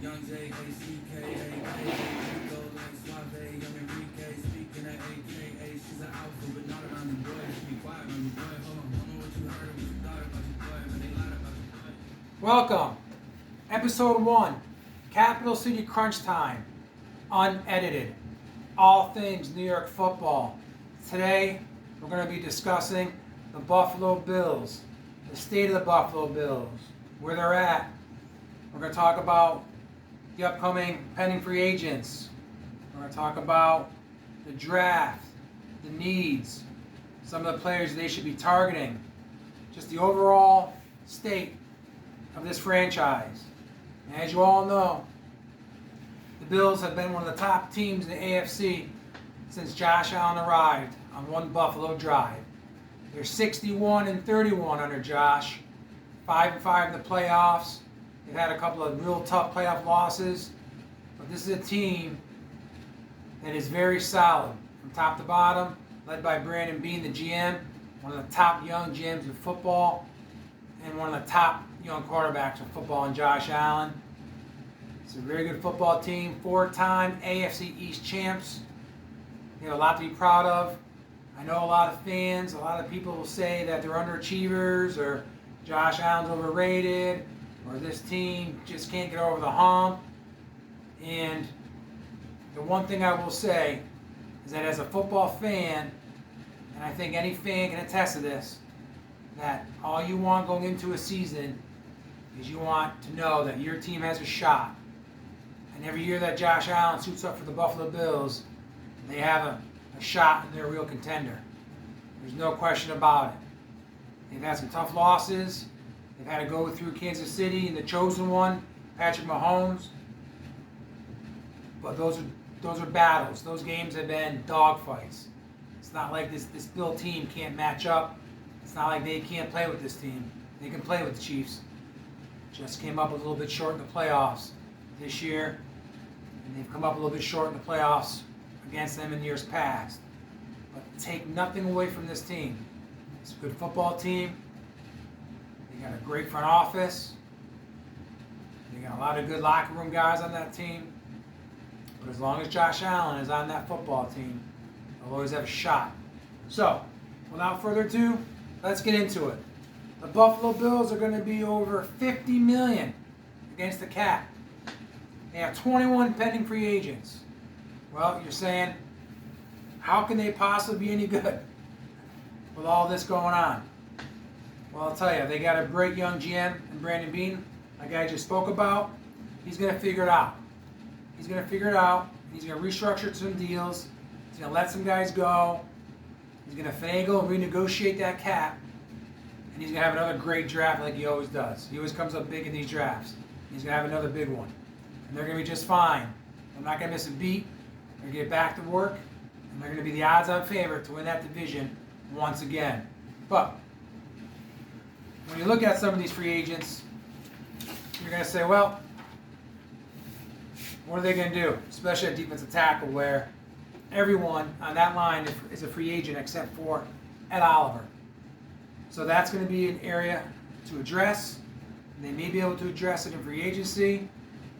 Young J-A-C-K-A-K, go like Suave, Young Enrique, speaking at AKA, she's an alpha, but not around the boy. Just be quiet around the boy. Hold on, don't know what you heard or what you thought about your boy, but they lied about your boy. Welcome, Episode 1, Capital City Crunch Time, unedited, all things New York football. Today, we're going to be discussing the Buffalo Bills, the state of the Buffalo Bills, where they're at. We're going to talk about the upcoming pending free agents. We're going to talk about the draft, the needs, some of the players they should be targeting, just the overall state of this franchise. And as you all know, the Bills have been one of the top teams in the AFC since Josh Allen arrived on one Buffalo drive. They're 61-31 under Josh, 5-5 in the playoffs. They've had a couple of real tough playoff losses, but this is a team that is very solid from top to bottom, led by Brandon Beane, the GM, one of the top young GMs in football, and one of the top young quarterbacks in football in Josh Allen. It's a very good football team, 4-time AFC East champs. They have a lot to be proud of. I know a lot of fans, a lot of people will say that they're underachievers or Josh Allen's overrated or this team just can't get over the hump. And the one thing I will say is that as a football fan, and I think any fan can attest to this, that all you want going into a season is you want to know that your team has a shot. And every year that Josh Allen suits up for the Buffalo Bills, they have a shot and they're a real contender. There's no question about it. They've had some tough losses. They've had to go through Kansas City and the chosen one, Patrick Mahomes. But those are battles. Those games have been dogfights. It's not like this Bill team can't match up. It's not like they can't play with this team. They can play with the Chiefs. Just came up a little bit short in the playoffs this year. And they've come up a little bit short in the playoffs against them in years past. But take nothing away from this team. It's a good football team. They got a great front office. They got a lot of good locker room guys on that team. But as long as Josh Allen is on that football team, they'll always have a shot. So, without further ado, let's get into it. The Buffalo Bills are going to be over $50 million against the cap. They have 21 pending free agents. Well, you're saying, how can they possibly be any good with all this going on? Well, I'll tell you, they got a great young GM in Brandon Beane, like I just spoke about. He's going to figure it out. He's going to figure it out. He's going to restructure some deals. He's going to let some guys go. He's going to finagle and renegotiate that cap. And he's going to have another great draft like he always does. He always comes up big in these drafts. He's going to have another big one. And they're going to be just fine. They're not going to miss a beat. They're going to get back to work. And they're going to be the odds-on favorite to win that division once again. But when you look at some of these free agents, you're going to say, well, what are they going to do? Especially at defensive tackle, where everyone on that line is a free agent except for Ed Oliver. So that's going to be an area to address. They may be able to address it in free agency.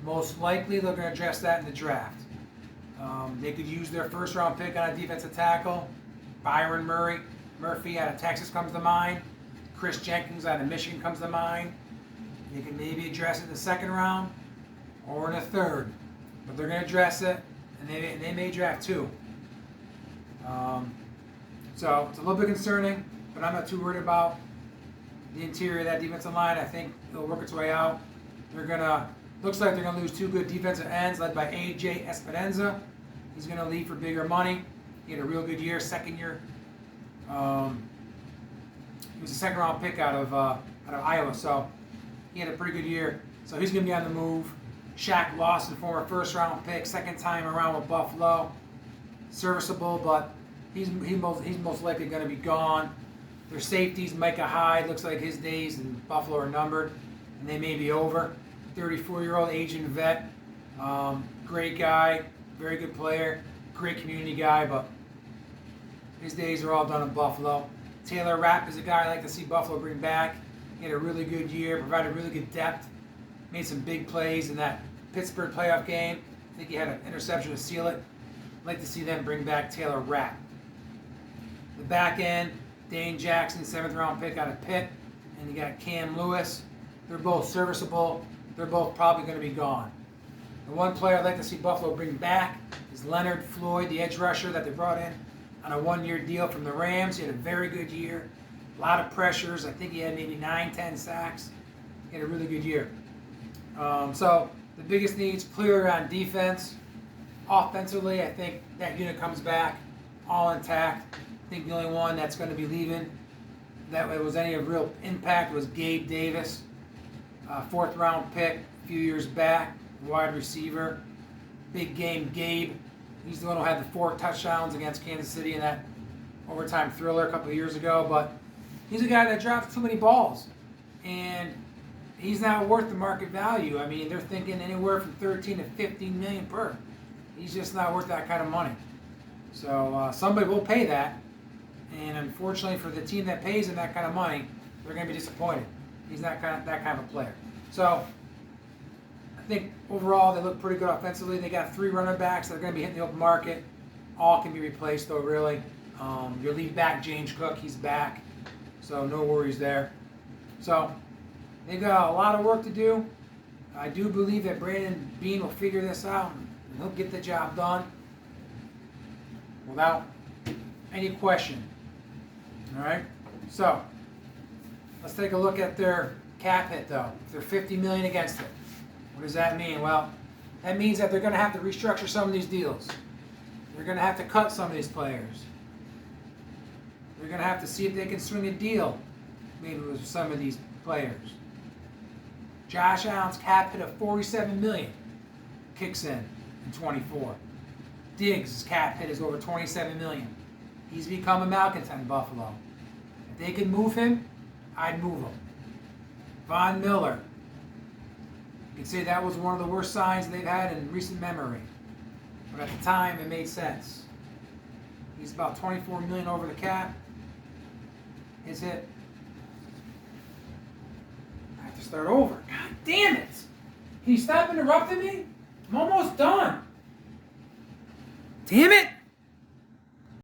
Most likely, they're going to address that in the draft. They could use their first-round pick on a defensive tackle. Byron Murphy out of Texas comes to mind. Chris Jenkins out of Michigan comes to mind. They can maybe address it in the second round or in the third. But they're going to address it, and they may draft two. So it's a little bit concerning, but I'm not too worried about the interior of that defensive line. I think it'll work its way out. Looks like they're going to lose two good defensive ends led by A.J. Esperanza. He's going to leave for bigger money. He had a real good year, second year. He was a second-round pick out of Iowa, so he had a pretty good year. So he's going to be on the move. Shaq Lawson, former first-round pick, second time around with Buffalo. Serviceable, but he's most likely going to be gone. Their safeties, Micah Hyde, looks like his days in Buffalo are numbered, and they may be over. 34-year-old aging vet, great guy, very good player, great community guy, but his days are all done in Buffalo. Taylor Rapp is a guy I like to see Buffalo bring back. He had a really good year, provided really good depth, made some big plays in that Pittsburgh playoff game. I think he had an interception to seal it. I'd like to see them bring back Taylor Rapp. The back end, Dane Jackson, 7th round pick out of Pitt, and you got Cam Lewis. They're both serviceable. They're both probably going to be gone. The one player I'd like to see Buffalo bring back is Leonard Floyd, the edge rusher that they brought in on a 1-year deal from the Rams. He had a very good year. A lot of pressures. I think he had maybe 9-10 sacks. He had a really good year. So the biggest needs clearly on defense. Offensively, I think that unit comes back all intact. I think the only one that's going to be leaving that was any of real impact was Gabe Davis, 4th round pick a few years back, wide receiver. Big game Gabe. He's the one who had the 4 touchdowns against Kansas City in that overtime thriller a couple of years ago. But he's a guy that drops too many balls, and he's not worth the market value. I mean, they're thinking anywhere from 13 to 15 million per. He's just not worth that kind of money. So somebody will pay that, and unfortunately for the team that pays him that kind of money, they're going to be disappointed. He's not that kind of a player. So I think overall they look pretty good offensively. They got 3 running backs that are going to be hitting the open market. All can be replaced though, really. Your lead back, James Cook, he's back. So no worries there. So they've got a lot of work to do. I do believe that Brandon Beane will figure this out, and he'll get the job done without any question. All right? So let's take a look at their cap hit, though. If they're $50 million against it, what does that mean? Well, that means that they're going to have to restructure some of these deals. They're going to have to cut some of these players. They're going to have to see if they can swing a deal, maybe with some of these players. Josh Allen's cap hit of $47 million kicks in 24. Diggs' cap hit is over $27 million. He's become a malcontent in Buffalo. If they could move him, I'd move him. Von Miller. You could say that was one of the worst signs they've had in recent memory. But at the time, it made sense. He's about $24 million over the cap. His hit. I have to start over. God damn it! Can you stop interrupting me? I'm almost done. Damn it!